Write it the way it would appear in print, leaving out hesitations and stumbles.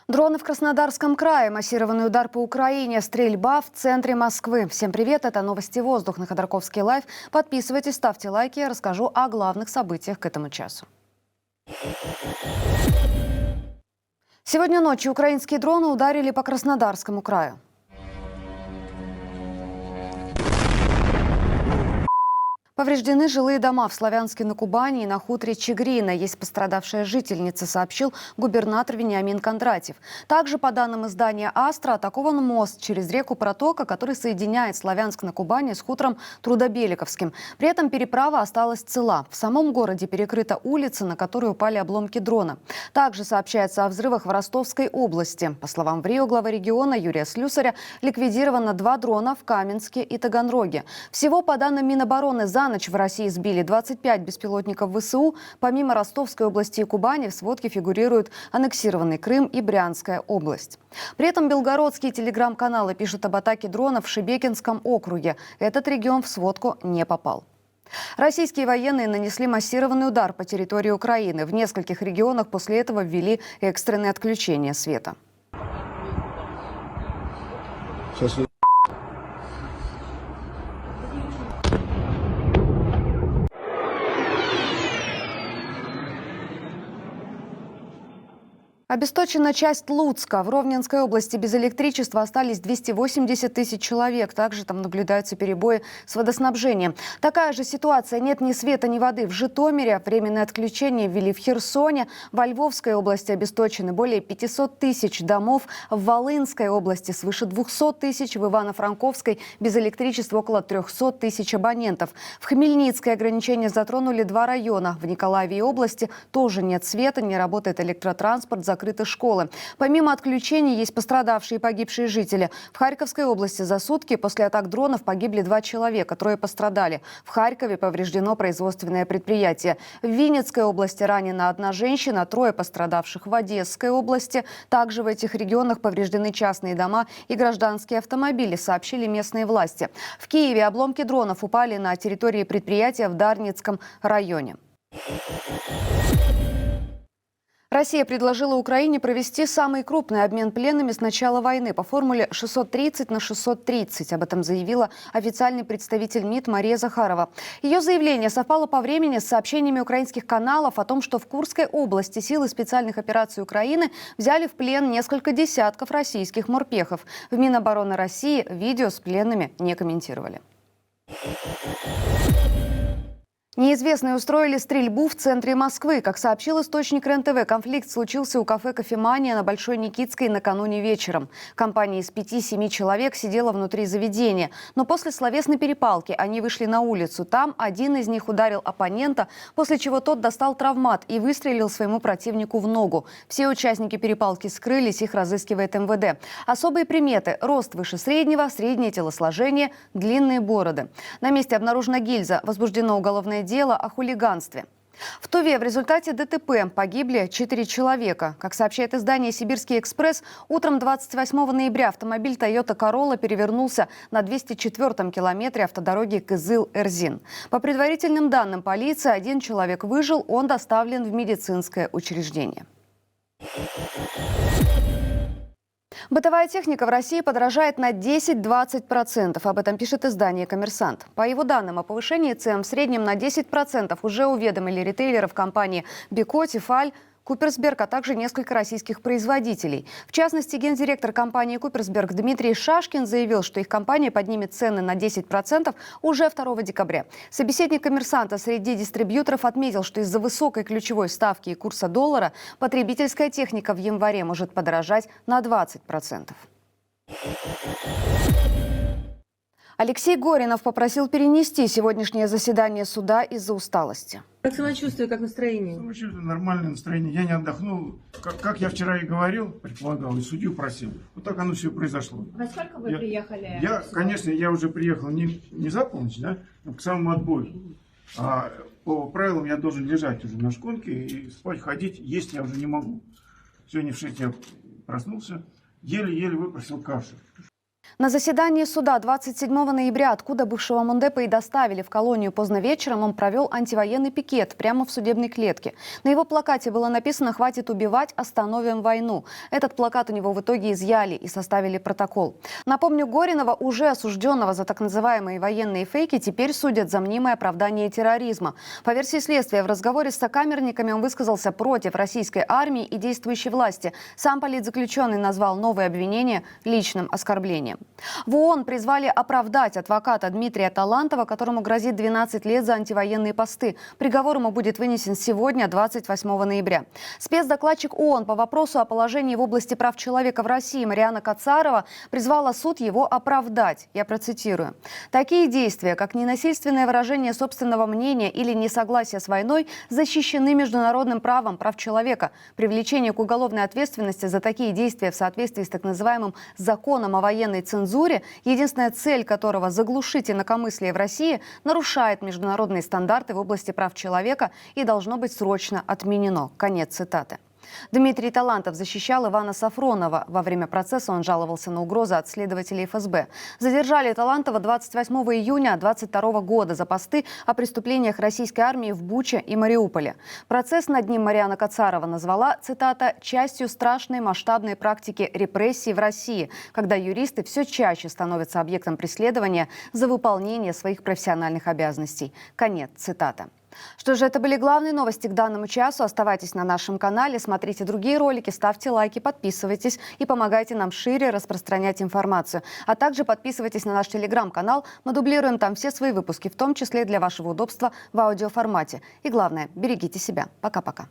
Дроны в Краснодарском крае, массированный удар по Украине, стрельба в центре Москвы. Всем привет, это новости воздух на Ходорковский лайв. Подписывайтесь, ставьте лайки, я расскажу о главных событиях к этому часу. Сегодня ночью украинские дроны ударили по Краснодарскому краю. Повреждены жилые дома в Славянске на Кубани и на хуторе Чигрина. Есть пострадавшая жительница, сообщил губернатор Вениамин Кондратьев. Также, по данным издания «Астра», атакован мост через реку Протока, который соединяет Славянск на Кубани с хутором Трудобеликовским. При этом переправа осталась цела. В самом городе перекрыта улица, на которую упали обломки дрона. Также сообщается о взрывах в Ростовской области. По словам ВРИО главы региона Юрия Слюсаря, ликвидировано 2 дрона в Каменске и Таганроге. Всего, по данным Минобороны, за ночь в России сбили 25 беспилотников ВСУ. Помимо Ростовской области и Кубани в сводке фигурируют аннексированный Крым и Брянская область. При этом белгородские телеграм-каналы пишут об атаке дронов в Шебекинском округе. Этот регион в сводку не попал. Российские военные нанесли массированный удар по территории Украины. В нескольких регионах после этого ввели экстренное отключение света. Обесточена часть Луцка. В Ровненской области без электричества остались 280 тысяч человек. Также там наблюдаются перебои с водоснабжением. Такая же ситуация. Нет ни света, ни воды в Житомире. Временное отключение ввели в Херсоне. Во Львовской области обесточены более 500 тысяч домов. В Волынской области свыше 200 тысяч. В Ивано-Франковской без электричества около 300 тысяч абонентов. В Хмельницкой ограничения затронули 2 района. В Николаеве области тоже нет света, не работает электротранспорт, закрыты школы. Помимо отключений есть пострадавшие и погибшие жители. В Харьковской области за сутки после атак дронов погибли 2 человека, 3 пострадали. В Харькове повреждено производственное предприятие. В Винницкой области ранена 1 женщина, 3 пострадавших в Одесской области. Также в этих регионах повреждены частные дома и гражданские автомобили, сообщили местные власти. В Киеве обломки дронов упали на территории предприятия в Дарницком районе. Россия предложила Украине провести самый крупный обмен пленными с начала войны по формуле 630/630. Об этом заявила официальный представитель МИД Мария Захарова. Ее заявление совпало по времени с сообщениями украинских каналов о том, что в Курской области силы специальных операций Украины взяли в плен несколько десятков российских морпехов. В Минобороны России видео с пленными не комментировали. Неизвестные устроили стрельбу в центре Москвы. Как сообщил источник РЕН-ТВ, конфликт случился у кафе «Кофемания» на Большой Никитской накануне вечером. Компания из 5-7 человек сидела внутри заведения. Но после словесной перепалки они вышли на улицу. Там один из них ударил оппонента, после чего тот достал травмат и выстрелил своему противнику в ногу. Все участники перепалки скрылись, их разыскивает МВД. Особые приметы – рост выше среднего, среднее телосложение, длинные бороды. На месте обнаружена гильза, возбуждено уголовное дело о хулиганстве. В Туве в результате ДТП погибли 4 человека. Как сообщает издание «Сибирский экспресс», утром 28 ноября автомобиль Toyota Corolla перевернулся на 204-м километре автодороги Кызыл-Эрзин. По предварительным данным полиции, 1 человек выжил, он доставлен в медицинское учреждение. Бытовая техника в России подорожает на 10-20%. Об этом пишет издание «Коммерсант». По его данным, о повышении цен в среднем на 10% уже уведомили ритейлеров компании «Беко», «Тефаль», «Куперсберг», а также несколько российских производителей. В частности, гендиректор компании «Куперсберг» Дмитрий Шашкин заявил, что их компания поднимет цены на 10% уже 2 декабря. Собеседник «Коммерсанта» среди дистрибьюторов отметил, что из-за высокой ключевой ставки и курса доллара потребительская техника в январе может подорожать на 20%. Алексей Горинов попросил перенести сегодняшнее заседание суда из-за усталости. Как самочувствие, как настроение? Самочувствие, нормальное настроение. Я не отдохнул. Как я вчера и говорил, предполагал, и судью просил. Вот так оно все произошло. Во сколько вы приехали? Конечно, я уже приехал не за полночь, да, но к самому отбою. А по правилам я должен лежать уже на шконке и спать, ходить, есть я уже не могу. Сегодня в 6 я проснулся, еле-еле выпросил кашу. На заседании суда 27 ноября, откуда бывшего Мундепа и доставили в колонию поздно вечером, он провел антивоенный пикет прямо в судебной клетке. На его плакате было написано «Хватит убивать, остановим войну». Этот плакат у него в итоге изъяли и составили протокол. Напомню, Горинова, уже осужденного за так называемые военные фейки, теперь судят за мнимое оправдание терроризма. По версии следствия, в разговоре с сокамерниками он высказался против российской армии и действующей власти. Сам политзаключенный назвал новые обвинения личным оскорблением. В ООН призвали оправдать адвоката Дмитрия Талантова, которому грозит 12 лет за антивоенные посты. Приговор ему будет вынесен сегодня, 28 ноября. Спецдокладчик ООН по вопросу о положении в области прав человека в России Марианна Кацарова призвала суд его оправдать. Я процитирую. «Такие действия, как ненасильственное выражение собственного мнения или несогласие с войной, защищены международным правом прав человека. Привлечение к уголовной ответственности за такие действия в соответствии с так называемым законом о военной цензуре, единственная цель которого – заглушить инакомыслие в России, нарушает международные стандарты в области прав человека и должно быть срочно отменено». Конец цитаты. Дмитрий Талантов защищал Ивана Сафронова. Во время процесса он жаловался на угрозы от следователей ФСБ. Задержали Талантова 28 июня 2022 года за посты о преступлениях российской армии в Буче и Мариуполе. Процесс над ним Марианна Кацарова назвала, цитата, «частью страшной масштабной практики репрессий в России, когда юристы все чаще становятся объектом преследования за выполнение своих профессиональных обязанностей». Конец цитаты. Что же, это были главные новости к данному часу. Оставайтесь на нашем канале, смотрите другие ролики, ставьте лайки, подписывайтесь и помогайте нам шире распространять информацию. А также подписывайтесь на наш телеграм-канал. Мы дублируем там все свои выпуски, в том числе для вашего удобства в аудиоформате. И главное, берегите себя. Пока-пока.